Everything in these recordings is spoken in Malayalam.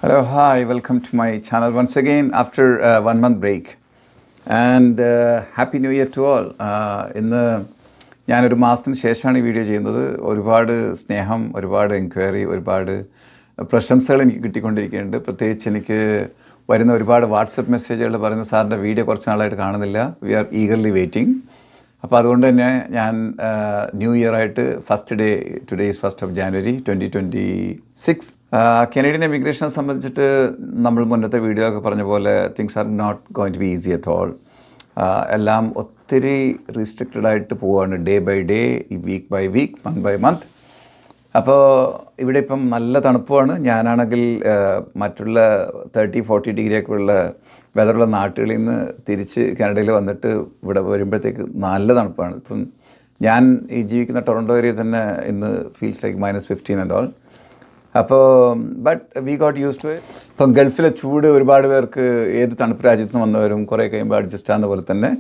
Hello, hi, welcome to my channel once again after a 1 month break. And Happy New Year to all. ഇന്ന് ഞാനൊരു മാസത്തിന് ശേഷമാണ് ഈ വീഡിയോ ചെയ്യുന്നത്. ഒരുപാട് സ്നേഹം, ഒരുപാട് എൻക്വയറി, ഒരുപാട് പ്രശംസകൾ എനിക്ക് കിട്ടിക്കൊണ്ടിരിക്കുന്നുണ്ട്. പ്രത്യേകിച്ച് എനിക്ക് വരുന്ന ഒരുപാട് വാട്സപ്പ് മെസ്സേജുകൾ പറയുന്ന സാറിൻ്റെ വീഡിയോ കുറച്ച് നാളായിട്ട് കാണുന്നില്ല. We are eagerly waiting. അപ്പോൾ അതുകൊണ്ട് തന്നെ ഞാൻ ന്യൂ ഇയർ ആയിട്ട് first day, today is 1st of January 2026. Canadian എമിഗ്രേഷനെ സംബന്ധിച്ചിട്ട് നമ്മൾ മുന്നത്തെ വീഡിയോ ഒക്കെ പറഞ്ഞ പോലെ things are not going to be easy at all. എല്ലാം ഒത്തിരി റീസ്ട്രിക്റ്റഡ് ആയിട്ട് പോവുകയാണ്, day by day, week by week, month by month. അപ്പോൾ ഇവിടെ ഇപ്പം നല്ല തണുപ്പുമാണ്. ഞാനാണെങ്കിൽ മറ്റുള്ള 30-40 ഡിഗ്രിയൊക്കെ ഉള്ള വെതറുള്ള നാട്ടുകളിൽ നിന്ന് തിരിച്ച് കാനഡയിൽ വന്നിട്ട് ഇവിടെ വരുമ്പോഴത്തേക്ക് നല്ല തണുപ്പാണ്. ഇപ്പം ഞാൻ ഈ ജീവിക്കുന്ന ടൊറൻറ്റോ ഏരിയയിൽ തന്നെ ഇന്ന് ഫീൽസ് ലൈക്ക് -15 ആൻഡ് ഓൾ. അപ്പോൾ but we got use to it. ഇപ്പം ഗൾഫിലെ ചൂട് ഒരുപാട് പേർക്ക് ഏത് തണുപ്പ് രാജ്യത്ത് നിന്ന് വന്നവരും കുറേ കഴിയുമ്പോൾ അഡ്ജസ്റ്റ് ആകുന്ന പോലെ തന്നെ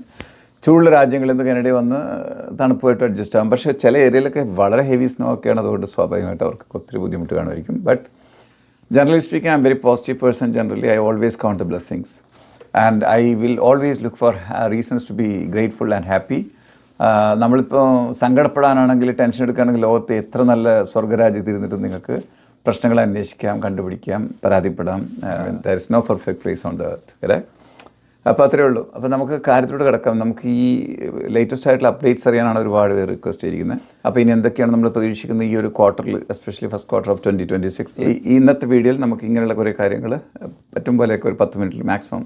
ചൂടുള്ള രാജ്യങ്ങളിൽ നിന്ന് കാനഡയിൽ വന്ന് തണുപ്പുമായിട്ട് അഡ്ജസ്റ്റ് ആകും. പക്ഷേ ചില ഏരിയയിലൊക്കെ വളരെ ഹെവി സ്നോ ഒക്കെയാണ്, അതുകൊണ്ട് സ്വാഭാവികമായിട്ട് അവർക്ക് ഒത്തിരി ബുദ്ധിമുട്ട് കാണുമായിരിക്കും. But generally speaking I'm very positive person. Generally I always count the blessings and I will always look for reasons to be grateful and happy. നമ്മളിപ്പോൾ സങ്കടപ്പെടാനാണെങ്കിൽ, ടെൻഷൻ എടുക്കുകയാണെങ്കിൽ ലോകത്ത് എത്ര നല്ല സ്വർഗ്ഗരാജ്യത്ത് ഇരുന്നിട്ടും നിങ്ങൾക്ക് പ്രശ്നങ്ങൾ അന്വേഷിക്കാം, കണ്ടുപിടിക്കാം, പരാതിപ്പെടാം. There is no perfect place on the earth, അല്ലേ? അപ്പോൾ അത്രയേ ഉള്ളൂ. അപ്പോൾ നമുക്ക് കാര്യത്തിലൂടെ കിടക്കാം. നമുക്ക് ഈ ലേറ്റസ്റ്റ് ആയിട്ടുള്ള അപ്ഡേറ്റ്സ് അറിയാനാണ് ഒരുപാട് പേര് റിക്വസ്റ്റ് ചെയ്തിരിക്കുന്നത്. അപ്പോൾ ഇനി എന്തൊക്കെയാണ് നമ്മൾ പ്രതീക്ഷിക്കുന്നത് ഈ ഒരു ക്വാർട്ടറിൽ, എസ്പെഷ്യലി ഫസ്റ്റ് ക്വാർട്ടർ ഓഫ് 2026. ഈ ഇന്നത്തെ വീഡിയോയിൽ നമുക്ക് ഇങ്ങനെയുള്ള കുറേ കാര്യങ്ങൾ പറ്റും പോലെയൊക്കെ ഒരു 10 മിനിറ്റിൽ മാക്സിമം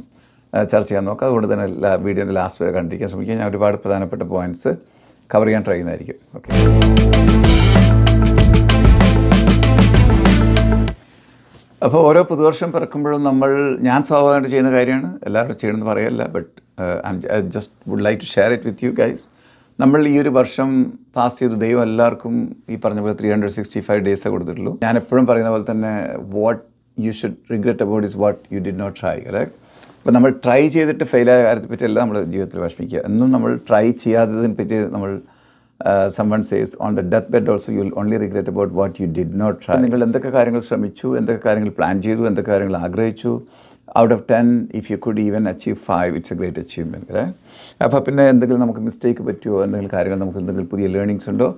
ചർച്ച ചെയ്യാൻ നോക്കാം. അതുകൊണ്ട് തന്നെ വീഡിയോൻ്റെ ലാസ്റ്റ് വരെ കണ്ടിരിക്കാൻ ശ്രമിക്കുക. ഞാൻ ഒരുപാട് പ്രധാനപ്പെട്ട പോയിൻറ്റ്സ് കവർ ചെയ്യാൻ ട്രൈ ചെയ്യുന്നതായിരിക്കും. ഓക്കെ, അപ്പോൾ ഓരോ പുതുവർഷം പിറക്കുമ്പോഴും ഞാൻ സ്വാഭാവികമായിട്ട് ചെയ്യുന്ന കാര്യമാണ്, എല്ലാവരും ചെയ്യണമെന്ന് പറയല്ല, but I just would like to share it with you guys. നമ്മൾ ഈ ഒരു വർഷം പാസ് ചെയ്തു. ദൈവം എല്ലാവർക്കും ഈ പറഞ്ഞ പോലെ 365 ഡേയ്സേ കൊടുത്തിട്ടുള്ളൂ. ഞാൻ എപ്പോഴും പറയുന്ന പോലെ തന്നെ what you should regret about is what you did not try. Correct? അപ്പോൾ നമ്മൾ ട്രൈ ചെയ്തിട്ട് ഫെയിലായ കാര്യത്തെ പറ്റിയല്ല നമ്മൾ ജീവിതത്തിൽ വിഷമിക്കുക. എന്നും നമ്മൾ ട്രൈ ചെയ്യാത്തതിനെ പറ്റി നമ്മൾ someone says on the deathbed also you will only regret about what you did not try. നിങ്ങൾ എന്തൊക്കെ കാര്യങ്ങൾ ശ്രമിച്ചു, എന്തൊക്കെ കാര്യങ്ങൾ പ്ലാൻ ചെയ്തു, എന്തൊക്കെ കാര്യങ്ങൾ ആഗ്രഹിച്ചു, out of 10 if you could even achieve 5, it's a great achievement, അല്ലേ? അപ്പോൾ പിന്നെ എന്തെങ്കിലും നമുക്ക് മിസ്റ്റേക്ക് പറ്റുമോ, എന്തെങ്കിലും കാര്യങ്ങൾ നമുക്ക് എന്തെങ്കിലും പുതിയ ലേണിങ്സ് ഉണ്ടോ,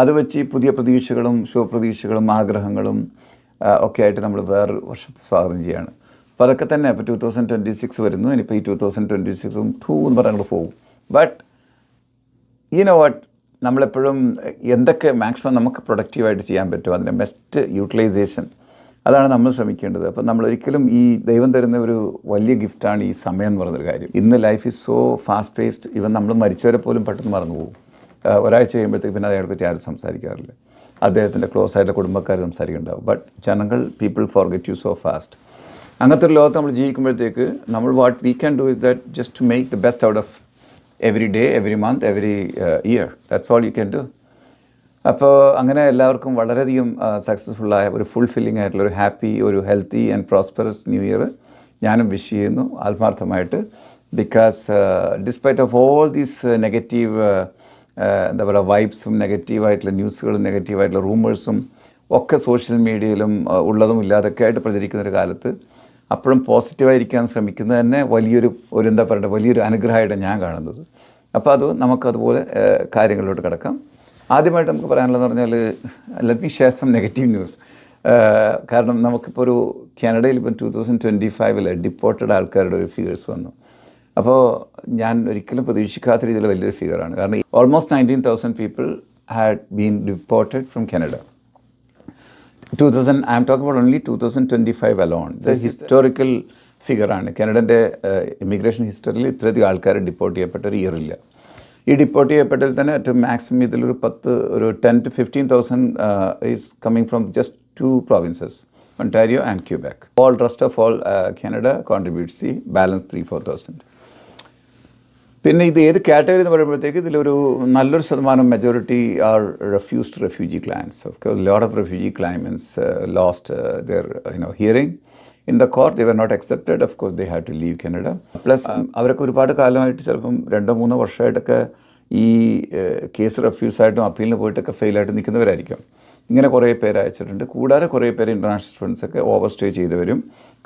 അത് വെച്ച് പുതിയ പ്രതീക്ഷകളും ശുഭപ്രതീക്ഷകളും ആഗ്രഹങ്ങളും ഒക്കെ ആയിട്ട് നമ്മൾ വേറൊരു വർഷത്തെ സ്വാഗതം ചെയ്യുകയാണ്. അപ്പോൾ അതൊക്കെ തന്നെ ഇപ്പോൾ 2026 വരുന്നു. ഇനിയിപ്പോൾ ഈ 2026 എന്ന് പറഞ്ഞാൽ പോകും. ബട്ട് യു നോ വാട്ട്, നമ്മളെപ്പോഴും എന്തൊക്കെ മാക്സിമം നമുക്ക് പ്രൊഡക്റ്റീവായിട്ട് ചെയ്യാൻ പറ്റുമോ അതിൻ്റെ ബെസ്റ്റ് യൂട്ടിലൈസേഷൻ, അതാണ് നമ്മൾ ശ്രമിക്കേണ്ടത്. അപ്പം നമ്മളൊരിക്കലും ഈ ദൈവം തരുന്ന ഒരു വലിയ ഗിഫ്റ്റാണ് ഈ സമയം എന്ന് പറയുന്നൊരു കാര്യം. ഇന്ന് life is so fast paced. ഇവൻ നമ്മൾ മരിച്ചവരെ പോലും പെട്ടെന്ന് മറന്നു പോകും. ഒരാഴ്ച കഴിയുമ്പോഴത്തേക്ക് പിന്നെ അതേ പറ്റി ആരും സംസാരിക്കാറില്ല. അദ്ദേഹത്തിൻ്റെ ക്ലോസ് ആയിട്ടുള്ള കുടുംബക്കാർ സംസാരിക്കുന്നുണ്ടാവും. ബട്ട് ജനങ്ങൾ, people forget you so fast. അങ്ങനത്തെ ഒരു ലോകത്ത് നമ്മൾ ജീവിക്കുമ്പോഴത്തേക്ക് നമ്മൾ what we can do is that just to make the best out of every day, every month, every year. That's all you can do. അപ്പോൾ അങ്ങനെ എല്ലാവർക്കും വളരെയധികം സക്സസ്ഫുള്ളായ ഒരു ഫുൾഫില്ലിംഗ് ആയിട്ടുള്ള ഒരു ഹാപ്പി, ഒരു healthy and prosperous new year ഞാനും വിഷ് ചെയ്യുന്നു ആത്മാർത്ഥമായിട്ട്. Because despite of all these negative എന്താ പറയുക വൈബ്സും, നെഗറ്റീവായിട്ടുള്ള ന്യൂസുകളും, നെഗറ്റീവായിട്ടുള്ള റൂമേഴ്സും ഒക്കെ സോഷ്യൽ മീഡിയയിലും ഉള്ളതും ഇല്ലാതൊക്കെ ആയിട്ട് പ്രചരിക്കുന്നൊരു കാലത്ത് അപ്പോഴും പോസിറ്റീവായിരിക്കാൻ ശ്രമിക്കുന്നത് തന്നെ വലിയൊരു എന്താ പറയുക വലിയൊരു അനുഗ്രഹമായിട്ട് ഞാൻ കാണുന്നത്. അപ്പോൾ അത് നമുക്കതുപോലെ കാര്യങ്ങളിലോട്ട് കിടക്കാം. ആദ്യമായിട്ട് നമുക്ക് പറയാനുള്ളതെന്ന് പറഞ്ഞാൽ, let me share some negative news. കാരണം നമുക്കിപ്പോൾ ഒരു കാനഡയിൽ ഇപ്പം 2025 ഡിപ്പോർട്ടഡ് ആൾക്കാരുടെ ഒരു ഫിഗേഴ്സ് വന്നു. അപ്പോൾ ഞാൻ ഒരിക്കലും പ്രതീക്ഷിക്കാത്ത രീതിയിൽ വലിയൊരു ഫിഗറാണ്. കാരണം almost 19,000 people had been deported from Canada. I am talking about only 2025 alone. The historical figure ആണ്. കാനഡൻ്റെ ഇമിഗ്രേഷൻ ഹിസ്റ്ററിയിൽ ഇത്രയധികം ആൾക്കാർ ഡിപ്പോർട്ട് ചെയ്യപ്പെട്ട ഒരു ഇയർ ഇല്ല. ഈ ഡിപ്പോർട്ട് ചെയ്യപ്പെട്ടതിൽ തന്നെ ഏറ്റവും മാക്സിമം ഇതിലൊരു 10 to 15,000 is coming from just 2 provinces, Ontario and Quebec. All rest of all Canada contributes the balance 3-4,000. പിന്നെ ഇത് ഏത് കാറ്റഗറി എന്ന് പറയുമ്പോഴത്തേക്ക് ഇതിലൊരു നല്ലൊരു ശതമാനം majority are refused refugee claimants. Of course lot of refugee claimants lost their hearing in the court. They were not accepted. Of course they have to leave Canada. Plus അവരൊക്കെ ഒരുപാട് കാലമായിട്ട് ചിലപ്പം 2-3 വർഷമായിട്ടൊക്കെ ഈ കേസ് റെഫ്യൂസായിട്ടും അപ്പീലിന് പോയിട്ടൊക്കെ ഫെയിലായിട്ട് നിൽക്കുന്നവരായിരിക്കും. ഇങ്ങനെ കുറേ പേര് അയച്ചിട്ടുണ്ട്. കൂടാതെ കുറേ പേര് ഇൻ്റർനാഷണൽ സ്റ്റുഡൻസൊക്കെ ഓവർ സ്റ്റേ ചെയ്തവരും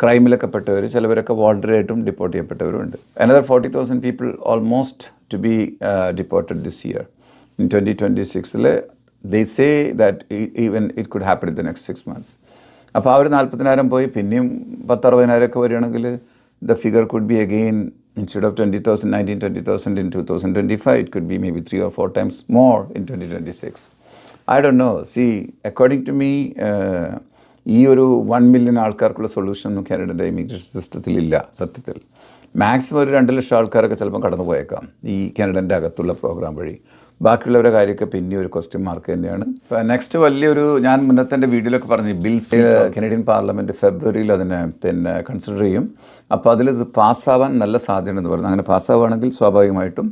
ക്രൈമിലൊക്കെ പെട്ടവർ, ചിലവരൊക്കെ വോളണ്ടറി ആയിട്ടും ഡിപ്പോർട്ട് ചെയ്യപ്പെട്ടവരുണ്ട്. Another 40,000 people almost to be deported this year. In 2026 they say that even it could happen in the next 6 months. അപ്പോൾ ആ ഒരു 40,000 പോയി പിന്നെയും 10,000-60,000 ഒക്കെ വരികയാണെങ്കിൽ the figure could be again, instead of 20,000, 19,000, 20,000 in 2025, it could be maybe 3 or 4 times more in 2026. I don't know. See, according to me, ഈ ഒരു 1 million ആൾക്കാർക്കുള്ള സൊല്യൂഷൻ ഒന്നും കാനഡയുടെ ഇമിഗ്രേഷൻ സിസ്റ്റത്തിലില്ല സത്യത്തിൽ. മാക്സിമം ഒരു 2 ലക്ഷം ആൾക്കാരൊക്കെ ചിലപ്പം കടന്നു പോയേക്കാം ഈ കാനഡൻ്റെ അകത്തുള്ള പ്രോഗ്രാം വഴി. ബാക്കിയുള്ളവരുടെ കാര്യമൊക്കെ പിന്നെ ഒരു ക്വസ്റ്റ്യൻ മാർക്ക് തന്നെയാണ്. ഇപ്പോൾ നെക്സ്റ്റ് വലിയൊരു, ഞാൻ മുന്നത്തെ എൻ്റെ വീഡിയോയിലൊക്കെ പറഞ്ഞു, ബിൽസ് കനേഡിയൻ പാർലമെൻറ്റ് ഫെബ്രുവരിയിൽ അതിനെ പിന്നെ കൺസിഡർ ചെയ്യും. അപ്പോൾ അതിലിത് പാസ്സാവാൻ നല്ല സാധ്യതയുണ്ടെന്ന് പറഞ്ഞു. അങ്ങനെ പാസ്സാവുകയാണെങ്കിൽ സ്വാഭാവികമായിട്ടും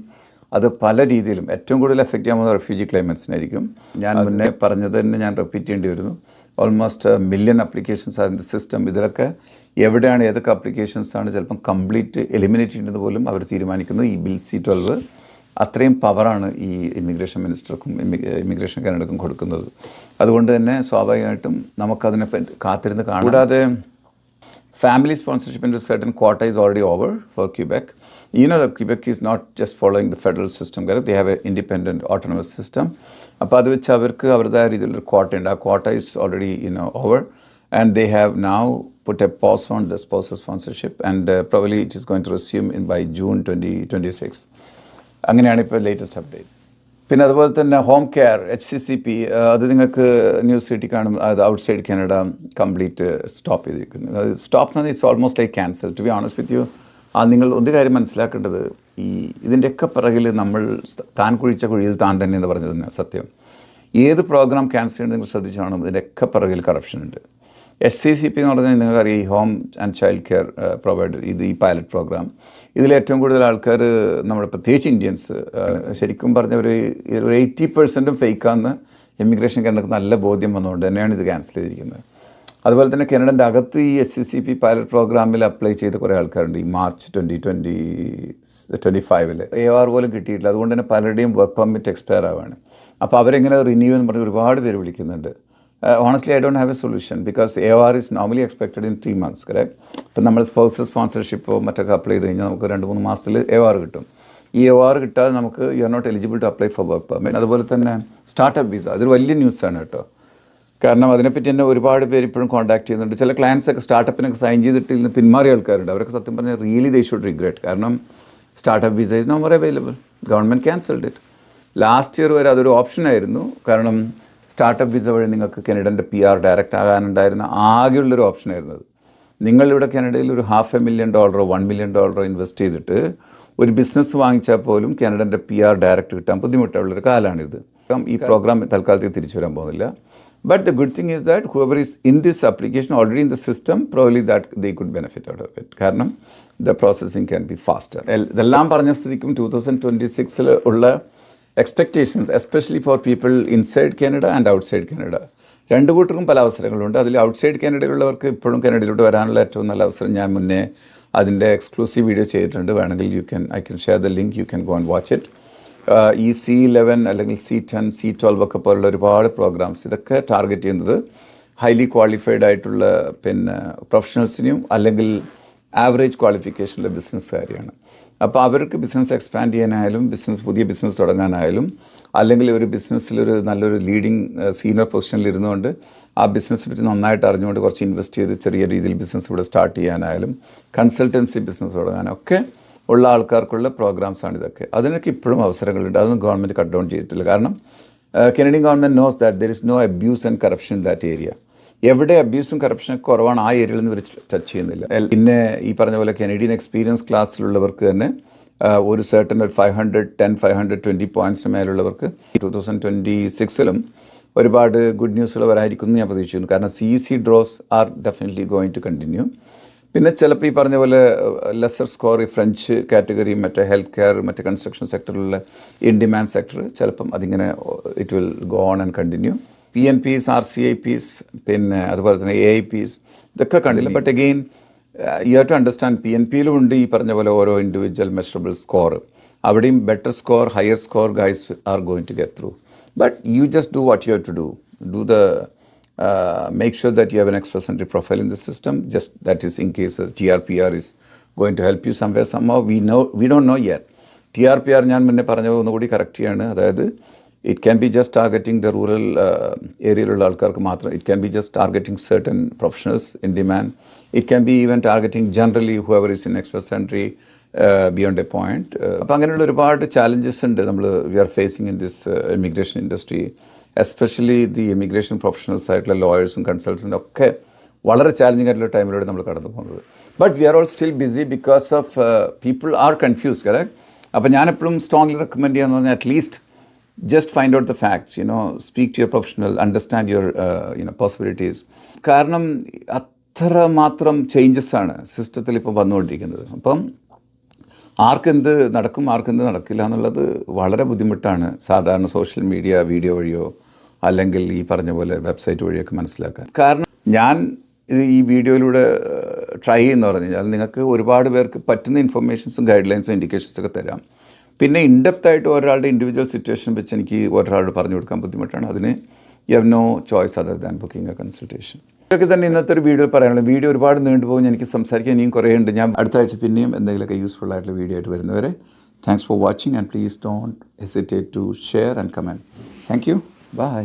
അത് പല രീതിയിലും ഏറ്റവും കൂടുതൽ എഫക്റ്റ് ചെയ്യാൻ പോകുന്ന റെഫ്യൂജി ക്ലൈമറ്റ്സിനായിരിക്കും. ഞാൻ മുന്നേ പറഞ്ഞത് തന്നെ ഞാൻ റിപ്പീറ്റ് ചെയ്യേണ്ടി വരുന്നു. Almost 1 million applications are in the system. ഇതിലൊക്കെ എവിടെയാണ് ഏതൊക്കെ അപ്ലിക്കേഷൻസാണ് ചിലപ്പം കംപ്ലീറ്റ് എലിമിനേറ്റ് ചെയ്യേണ്ടത് പോലും അവർ തീരുമാനിക്കുന്നത്. ഈ ബിൽ C-12 അത്രയും പവറാണ് ഈ ഇമിഗ്രേഷൻ മിനിസ്റ്റർക്കും ഇമിഗ്രേഷൻ കാനഡക്കും കൊടുക്കുന്നത്. അതുകൊണ്ട് തന്നെ സ്വാഭാവികമായിട്ടും നമുക്കതിനെ കാത്തിരുന്ന് കാണാം. കൂടാതെ family sponsorship into certain quota is already over for Quebec. You know that Quebec is not just following the federal system, correct? They have an independent autonomous system. അപ്പോൾ അത് വെച്ച് അവർക്ക് അവരുടേതായ രീതിയിലൊരു ക്വാട്ട ഉണ്ട്. ആ quota is already over, and they have now put a pause on the spousal sponsorship, and probably it is going to resume by June 2026. അങ്ങനെയാണ് ഇപ്പോൾ ലേറ്റസ്റ്റ് അപ്ഡേറ്റ്. പിന്നെ അതുപോലെ തന്നെ ഹോം കെയർ HCCP, അത് നിങ്ങൾക്ക് ന്യൂസ് കിട്ടി കാണും. അത് ഔട്ട്സൈഡ് കാനഡ കംപ്ലീറ്റ് സ്റ്റോപ്പ് ചെയ്തിരിക്കുന്നത്. സ്റ്റോപ്പ് എന്ന് പറഞ്ഞാൽ it's almost like cancel. To be honest with you, നിങ്ങൾ ഒരു കാര്യം മനസ്സിലാക്കേണ്ടത്, ഇതിൻ്റെയൊക്കെ പിറകിൽ നമ്മൾ താൻ കുഴിച്ച കുഴിയിൽ താൻ തന്നെ എന്ന് പറഞ്ഞത് തന്നെ സത്യം. ഏത് പ്രോഗ്രാം ക്യാൻസൽ ചെയ്യുന്നത് നിങ്ങൾ ശ്രദ്ധിച്ചാണ്, ഇതിൻ്റെയൊക്കെ പിറകിൽ കറപ്ഷൻ ഉണ്ട്. HCCP എന്ന് പറഞ്ഞാൽ നിങ്ങൾക്കറിയാം, ഈ home and child care provider, ഈ പൈലറ്റ് പ്രോഗ്രാം, ഇതിലേറ്റവും കൂടുതൽ ആൾക്കാർ നമ്മുടെ പ്രത്യേകിച്ച് ഇന്ത്യൻസ് ശരിക്കും പറഞ്ഞ ഒരു 80% ഫേക്കാന്ന് ഇമിഗ്രേഷൻ കാനഡക്ക് നല്ല ബോധ്യം വന്നുകൊണ്ട് തന്നെയാണ് ഇത് ക്യാൻസൽ ചെയ്തിരിക്കുന്നത്. അതുപോലെ തന്നെ കാനഡൻ്റെ അകത്ത് ഈ HCCP പൈലറ്റ് പ്രോഗ്രാമിൽ അപ്ലൈ ചെയ്ത കുറേ ആൾക്കാരുണ്ട്. ഈ മാർച്ച് 2025 AR പോലും കിട്ടിയിട്ടില്ല. അതുകൊണ്ട് തന്നെ പലരുടെയും വർക്ക് പെർമിറ്റ് എക്സ്പയർ ആവുകയാണ്. അപ്പോൾ അവരെങ്ങനെ റിന്യൂ എന്ന് പറഞ്ഞ് ഒരുപാട് പേര് വിളിക്കുന്നുണ്ട്. Honestly, I don't have a solution because AOR is normally expected in 3 months, correct? ഇപ്പം നമ്മൾ സ്പോൺസർ സ്പോൺസർഷിപ്പോ മറ്റൊക്കെ അപ്ലൈ ചെയ്ത് കഴിഞ്ഞാൽ നമുക്ക് 2-3 മാസത്തിൽ AOR കിട്ടും. ഈ AOR കിട്ടാതെ നമുക്ക് you are not eligible to apply for work permit. അതുപോലെ തന്നെ സ്റ്റാർട്ടപ്പ് വിസ, അതൊരു വലിയ ന്യൂസാണ് കേട്ടോ. കാരണം അതിനെപ്പറ്റി തന്നെ ഒരുപാട് പേര് ഇപ്പോഴും കോൺടാക്ട് ചെയ്യുന്നുണ്ട്. ചില ക്ലയൻസൊക്കെ സ്റ്റാർട്ടപ്പിനൊക്കെ സൈൻ ചെയ്തിട്ട് ഇന്ന് പിന്മാറിയ ആൾക്കാരുണ്ട്. അവരൊക്കെ സത്യം പറഞ്ഞാൽ റിയലി ദേ ഷുഡ് റിഗ്രറ്റ്. കാരണം startup visa is no more available. Government cancelled it. Last year വരെ അതൊരു ഓപ്ഷനായിരുന്നു. കാരണം സ്റ്റാർട്ടപ്പ് വിസ വഴി നിങ്ങൾക്ക് കാനഡൻ്റെ PR ഡയറക്റ്റ് ആകാനുണ്ടായിരുന്ന ആകെയുള്ളൊരു ഓപ്ഷനായിരുന്നത്. നിങ്ങളിവിടെ കാനഡയിൽ ഒരു $500,000 $1 million ഇൻവെസ്റ്റ് ചെയ്തിട്ട് ഒരു ബിസിനസ് വാങ്ങിച്ചാൽ പോലും കാനഡൻ്റെ PR ഡയറക്റ്റ് കിട്ടാൻ ബുദ്ധിമുട്ടുള്ളൊരു കാലമാണിത്. ഈ പ്രോഗ്രാം തൽക്കാലത്തേക്ക് തിരിച്ചു വരാൻ പോകുന്നില്ല. But the good thing is that whoever is in this application already in the system probably that they could benefit out of it. കാരണം the processing can be faster. ഇതെല്ലാം പറഞ്ഞ സ്ഥിതിക്കും 2026 ഉള്ള expectations especially for people inside Canada and outside Canada, രണ്ട് കൂട്ടർക്കും പല അവസരങ്ങളുണ്ട്. അതിൽ ഔട്ട്സൈഡ് കാനഡയിലുള്ളവർക്ക് ഇപ്പോഴും കാനഡയിലോട്ട് വരാനുള്ള ഏറ്റവും നല്ല അവസരം ഞാൻ മുന്നേ അതിൻ്റെ എക്സ്ക്ലൂസീവ് വീഡിയോ ചെയ്തിട്ടുണ്ട്. വേണമെങ്കിൽ I can share the link, you can go and watch it. ഈ C11 അല്ലെങ്കിൽ C10 C12 ഒക്കെ പോലുള്ള ഒരുപാട് പ്രോഗ്രാംസ് ഇതൊക്കെ ടാർഗറ്റ് ചെയ്യുന്നത് ഹൈലി ക്വാളിഫൈഡ് ആയിട്ടുള്ള പിന്നെ പ്രൊഫഷണൽസിനെയും അല്ലെങ്കിൽ ആവറേജ് ക്വാളിഫിക്കേഷനുള്ള ബിസിനസ്സുകാരെയാണ്. അപ്പോൾ അവർക്ക് ബിസിനസ് എക്സ്പാൻഡ് ചെയ്യാനായാലും പുതിയ ബിസിനസ് തുടങ്ങാനായാലും അല്ലെങ്കിൽ ഒരു ബിസിനസ്സിലൊരു നല്ലൊരു ലീഡിങ് സീനിയർ പൊസിഷനിൽ ഇരുന്നുകൊണ്ട് ആ ബിസിനസ്സിനെ പറ്റി നന്നായിട്ട് അറിഞ്ഞുകൊണ്ട് കുറച്ച് ഇൻവെസ്റ്റ് ചെയ്ത് ചെറിയ രീതിയിൽ ബിസിനസ് ഇവിടെ സ്റ്റാർട്ട് ചെയ്യാനായാലും കൺസൾട്ടൻസി ബിസിനസ് തുടങ്ങാനൊക്കെ ഉള്ള ആൾക്കാർക്കുള്ള പ്രോഗ്രാംസാണ് ഇതൊക്കെ. അതിനൊക്കെ ഇപ്പോഴും അവസരങ്ങളുണ്ട്. അതൊന്നും ഗവൺമെൻറ് കട്ട് ഡൗൺ ചെയ്തിട്ടില്ല. കാരണം Canadian government knows that there is no abuse and corruption in that area. എവിടെ അബ്യൂസും കറപ്ഷനൊക്കെ കുറവാണ് ആ ഏരിയയിൽ നിന്ന് ഇവർ ടച്ച് ചെയ്യുന്നില്ല. പിന്നെ ഈ പറഞ്ഞ പോലെ കനേഡിയൻ എക്സ്പീരിയൻസ് ക്ലാസ്സിലുള്ളവർക്ക് തന്നെ ഒരു സർട്ടൻ ഒരു 520 പോയിൻറ്റ്സിന് മേലുള്ളവർക്ക് 2026 ഒരുപാട് ഗുഡ് ന്യൂസുകൾ വരായിരിക്കും എന്ന് ഞാൻ പ്രതീക്ഷിക്കുന്നു. കാരണം CEC draws are definitely going to continue. പിന്നെ ചിലപ്പോൾ ഈ പറഞ്ഞ പോലെ ലെസർ സ്കോർ ഈ ഫ്രഞ്ച് കാറ്റഗറി മറ്റേ ഹെൽത്ത് കെയർ മറ്റേ കൺസ്ട്രക്ഷൻ സെക്ടറിലുള്ള ഇൻ ഡിമാൻഡ് സെക്ടർ ചിലപ്പം അതിങ്ങനെ it will go on and continue. PNPs RCIPs പിന്നെ അതുപോലെ തന്നെ AIPs ഇതൊക്കെ കണ്ടില്ല. But again you have to understand PNPയിലും ഉണ്ട് ഈ പറഞ്ഞ പോലെ ഓരോ ഇൻഡിവിജ്വൽ മെഷറബിൾ സ്കോർ. അവിടെയും better score higher score guys are going to get through. But you just do what you have to do. do the make sure that you have an express entry profile in the system. Just that is in case TRPR is going to help you somewhere somehow. We don't know yet. TRPR ഞാൻ മുന്നേ പറഞ്ഞത് ഒന്നുകൂടി കറക്റ്റ് ചെയ്യാണ്. അതായത് it can be just targeting the rural ഏരിയയിലുള്ള ആൾക്കാർക്ക് മാത്രം. It can be just targeting certain professionals in demand. It can be even targeting generally whoever is in express entry beyond a point. അപ്പോൾ അങ്ങനെയുള്ള ഒരുപാട് ചാലഞ്ചസ് ഉണ്ട് നമ്മൾ we are facing in this immigration industry, especially the immigration professionals ആയിട്ടുള്ള ലോയേഴ്സും കൺസൾട്ടൻസും ഒക്കെ വളരെ ചാലഞ്ചിങ് ആയിട്ടുള്ള ടൈമിലൂടെ നമ്മൾ കടന്നു പോകുന്നത്. But we are all still busy because of people are confused, correct? അപ്പോൾ ഞാനെപ്പോഴും സ്ട്രോങ്ലി റെക്കമെൻഡ് ചെയ്യാന്ന് പറഞ്ഞാൽ at least just find out the facts, speak to your professional, understand your possibilities. കാരണം അത്രമാത്രം ചേഞ്ചസ് ആണ് സിസ്റ്റത്തിൽ ഇപ്പോൾ വന്നുകൊണ്ടിരിക്കുന്നത്. അപ്പം ആർക്കെന്ത് നടക്കും ആർക്കെന്ത് നടക്കില്ല എന്നുള്ളത് വളരെ ബുദ്ധിമുട്ടാണ് സാധാരണ സോഷ്യൽ മീഡിയ വീഡിയോ വഴിയോ അല്ലെങ്കിൽ ഈ പറഞ്ഞ പോലെ വെബ്സൈറ്റ് വഴിയൊക്കെ മനസ്സിലാക്കാൻ. കാരണം ഞാൻ ഈ വീഡിയോയിലൂടെ ട്രൈ ചെയ്യുന്ന പറഞ്ഞു കഴിഞ്ഞാൽ നിങ്ങൾക്ക് ഒരുപാട് പേർക്ക് പറ്റുന്ന ഇൻഫർമേഷൻസും ഗൈഡ് ലൈൻസും ഇൻഡിക്കേഷൻസൊക്കെ തരാം. പിന്നെ ഇൻഡെപ്തായിട്ട് ഒരാളുടെ ഇൻഡിവിജ്വൽ സിറ്റുവേഷൻ വെച്ച് എനിക്ക് ഒരാളോട് പറഞ്ഞു കൊടുക്കാൻ ബുദ്ധിമുട്ടാണ്. അതിന് you have no choice other than booking a consultation. ഇതൊക്കെ തന്നെ ഇന്നത്തെ ഒരു വീഡിയോ പറയാനുള്ളത്. വീഡിയോ ഒരുപാട് നീണ്ടുപോകും, എനിക്ക് സംസാരിക്കാൻ ഇനിയും കുറേ ഉണ്ട്. ഞാൻ അടുത്ത ആഴ്ച പിന്നെയും എന്തെങ്കിലുമൊക്കെ യൂസ്ഫുൾ ആയിട്ടുള്ള വീഡിയോ ആയിട്ട് വരുന്നവരെ thanks for watching and please don't hesitate to share and comment. Thank you. By.